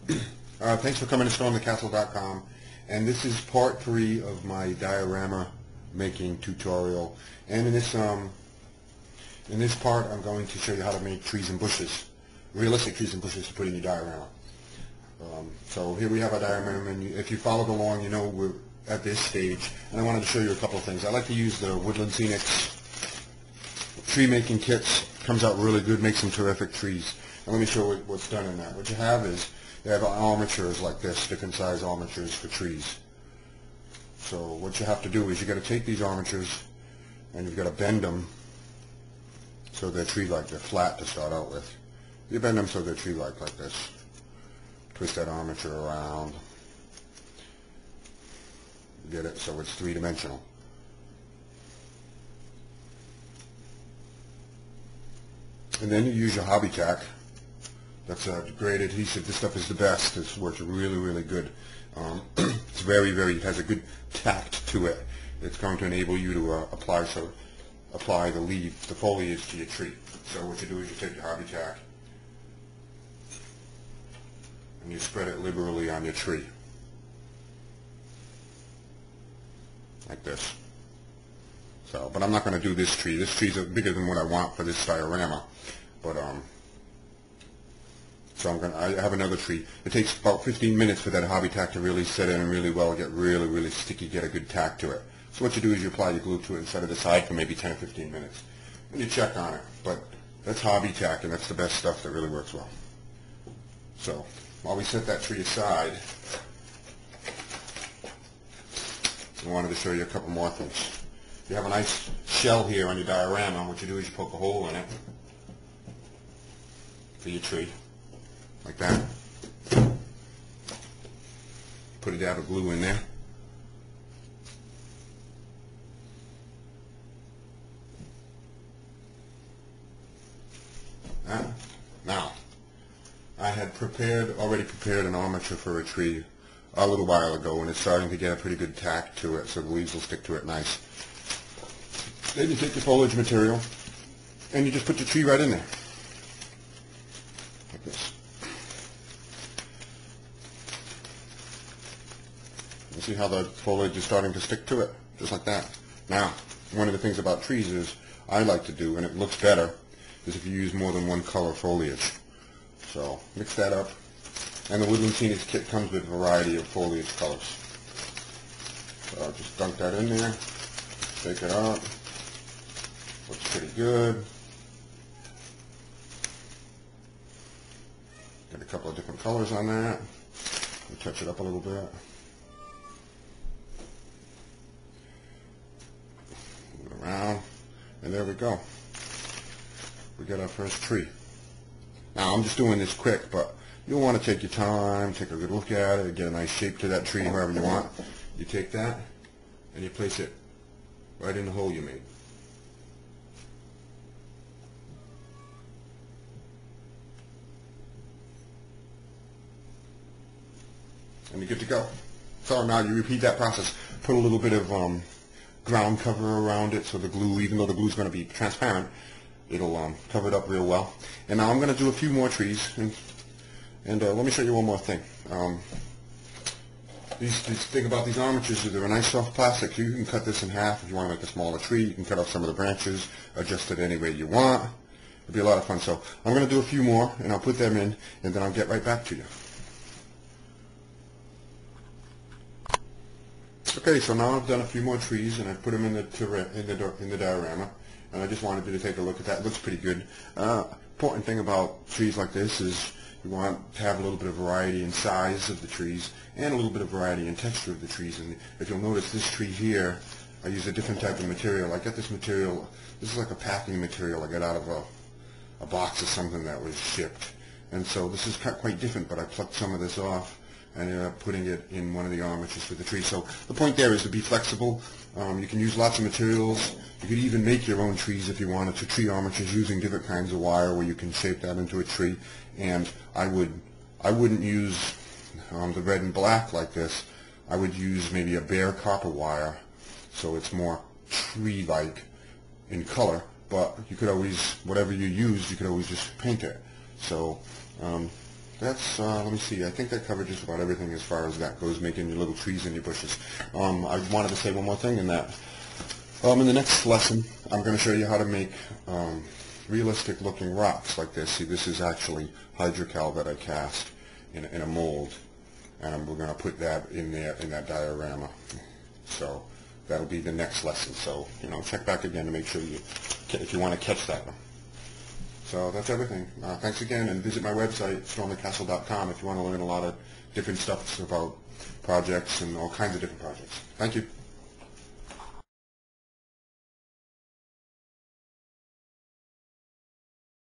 Thanks for coming to stormthecastle.com, and this is part 3 of my diorama making tutorial. And in this part I'm going to show you how to make trees and bushes, realistic trees and bushes to put in your diorama. So here we have our diorama, and if you followed along, you know we're at this stage, and I wanted to show you a couple of things. I like to use the Woodland Scenics tree making kits. Comes out really good, makes some terrific trees. And let me show you what's done in that. What you have is, they have armatures like this, different size armatures for trees. So what you have to do is you got to take these armatures and you've got to bend them so they're tree-like. They're flat to start out with. You bend them so they're tree-like like this. Twist that armature around. Get it? So it's three-dimensional. And then you use your hobby tack. That's a great adhesive. This stuff is the best. This works really, really good. It's very, it has a good tact to it. It's going to enable you to apply the leaf, the foliage to your tree. So what you do is you take your hobby tack and you spread it liberally on your tree. Like this. So, but I'm not going to do this tree. This tree's bigger than what I want for this diorama. But so I have another tree. It takes about 15 minutes for that hobby tack to really set in really well, get really, really sticky, get a good tack to it. So what you do is you apply your glue to it and set it aside for maybe 10 or 15 minutes. And you check on it. But that's hobby tack, and that's the best stuff that really works well. So while we set that tree aside, I wanted to show you a couple more things. You have a nice shell here on your diorama. What you do is you poke a hole in it for your tree, like that. Put a dab of glue in there. Now, I had already prepared an armature for a tree a little while ago, and it's starting to get a pretty good tack to it, so the leaves will stick to it nice. Then you take your foliage material, and you just put your tree right in there. Like this. You see how the foliage is starting to stick to it? Just like that. Now, one of the things about trees is, I like to do, and it looks better, is if you use more than one color foliage. So, mix that up. And the Woodland Scenics kit comes with a variety of foliage colors. So I'll just dunk that in there, shake it up. Looks pretty good. Get a couple of different colors on that. And touch it up a little bit. Move it around. And there we go. We got our first tree. Now I'm just doing this quick, but you'll want to take your time, take a good look at it, get a nice shape to that tree however you want. You take that and you place it right in the hole you made. And you're good to go. So now you repeat that process. Put a little bit of ground cover around it so the glue, even though the glue is going to be transparent, it'll cover it up real well. And now I'm going to do a few more trees. And let me show you one more thing. These thing about these armatures is they're a nice soft plastic. You can cut this in half if you want to make a smaller tree. You can cut off some of the branches, adjust it any way you want. It'll be a lot of fun. So I'm going to do a few more, and I'll put them in, and then I'll get right back to you. Okay, so now I've done a few more trees, and I put them in the diorama, and I just wanted you to take a look at that. It looks pretty good. Important thing about trees like this is you want to have a little bit of variety in size of the trees and a little bit of variety in texture of the trees. And if you'll notice, this tree here, I use a different type of material. I got this material, this is like a packing material I got out of a box of something that was shipped. And so this is quite different, but I plucked some of this off and ended up putting it in one of the armatures for the tree. So the point there is to be flexible. You can use lots of materials. You could even make your own trees if you wanted to, tree armatures using different kinds of wire where you can shape that into a tree. And I wouldn't use the red and black like this. I would use maybe a bare copper wire so it's more tree-like in color. But you could always, whatever you use, you could always just paint it. So That's, let me see, I think that covered just about everything as far as that goes, making your little trees and your bushes. I wanted to say one more thing in that. In the next lesson, I'm going to show you how to make realistic looking rocks like this. See, this is actually hydrocal that I cast in a mold, and we're going to put that in there in that diorama. So that'll be the next lesson. So, check back again to make sure if you want to catch that one. So that's everything. Thanks again, and visit my website, stormthecastle.com, if you want to learn a lot of different stuff about projects and all kinds of different projects. Thank you.